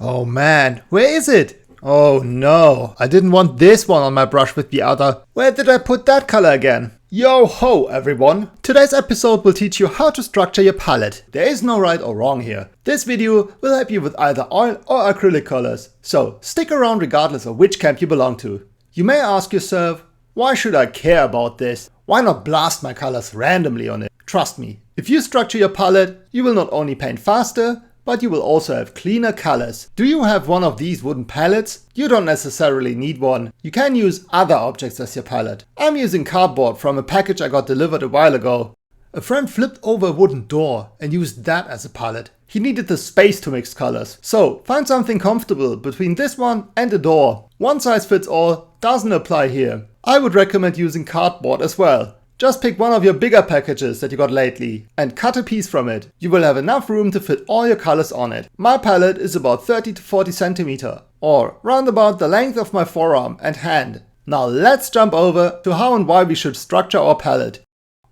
Oh man, where is it? Oh no, I didn't want this one on my brush with the other. Where did I put that color again? Yo ho everyone! Today's episode will teach you how to structure your palette. There is no right or wrong here. This video will help you with either oil or acrylic colors. So stick around regardless of which camp you belong to. You may ask yourself, why should I care about this? Why not blast my colors randomly on it? Trust me, if you structure your palette, you will not only paint faster, but you will also have cleaner colors. Do you have one of these wooden palettes? You don't necessarily need one. You can use other objects as your palette. I'm using cardboard from a package I got delivered a while ago. A friend flipped over a wooden door and used that as a palette. He needed the space to mix colors. So find something comfortable between this one and a door. One size fits all doesn't apply here. I would recommend using cardboard as well. Just pick one of your bigger packages that you got lately and cut a piece from it. You will have enough room to fit all your colors on it. My palette is about 30 to 40 centimeter, or round about the length of my forearm and hand. Now let's jump over to how and why we should structure our palette.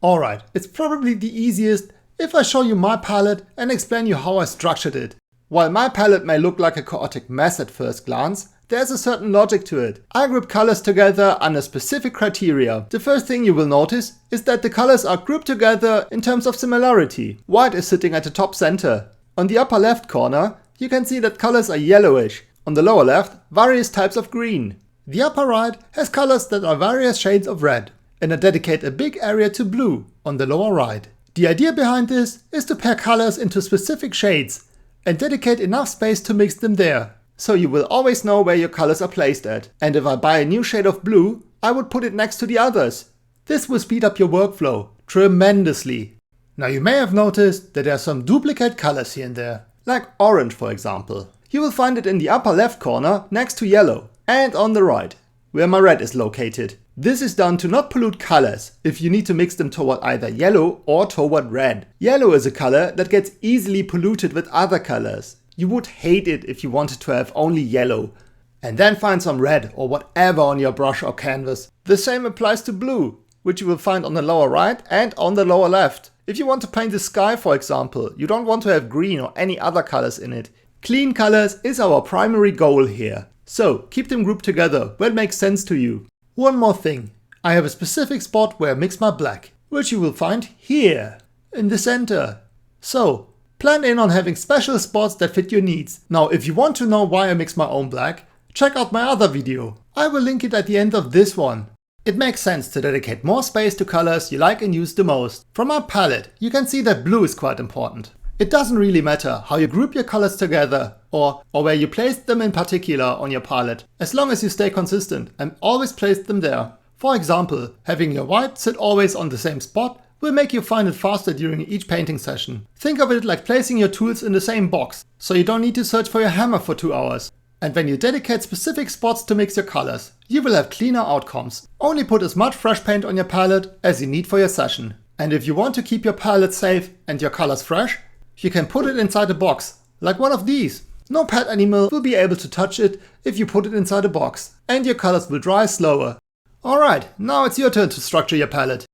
Alright, it's probably the easiest if I show you my palette and explain you how I structured it. While my palette may look like a chaotic mess at first glance, there's a certain logic to it. I group colors together under specific criteria. The first thing you will notice is that the colors are grouped together in terms of similarity. White is sitting at the top center. On the upper left corner, you can see that colors are yellowish. On the lower left, various types of green. The upper right has colors that are various shades of red. And I dedicate a big area to blue on the lower right. The idea behind this is to pair colors into specific shades and dedicate enough space to mix them there. So you will always know where your colors are placed at. And if I buy a new shade of blue, I would put it next to the others. This will speed up your workflow tremendously. Now you may have noticed that there are some duplicate colors here and there, like orange for example. You will find it in the upper left corner next to yellow and on the right, where my red is located. This is done to not pollute colors if you need to mix them toward either yellow or toward red. Yellow is a color that gets easily polluted with other colors. You would hate it if you wanted to have only yellow. And then find some red or whatever on your brush or canvas. The same applies to blue, which you will find on the lower right and on the lower left. If you want to paint the sky for example, you don't want to have green or any other colors in it. Clean colors is our primary goal here. So keep them grouped together where it makes sense to you. One more thing. I have a specific spot where I mix my black, which you will find here, in the center. So plan in on having special spots that fit your needs. Now if you want to know why I mix my own black, check out my other video. I will link it at the end of this one. It makes sense to dedicate more space to colors you like and use the most. From my palette, you can see that blue is quite important. It doesn't really matter how you group your colors together or where you place them in particular on your palette, as long as you stay consistent and always place them there. For example, having your white sit always on the same spot will make you find it faster during each painting session. Think of it like placing your tools in the same box, so you don't need to search for your hammer for 2 hours. And when you dedicate specific spots to mix your colors, you will have cleaner outcomes. Only put as much fresh paint on your palette as you need for your session. And if you want to keep your palette safe and your colors fresh, you can put it inside a box, like one of these. No pet animal will be able to touch it if you put it inside a box, and your colors will dry slower. Alright, now it's your turn to structure your palette.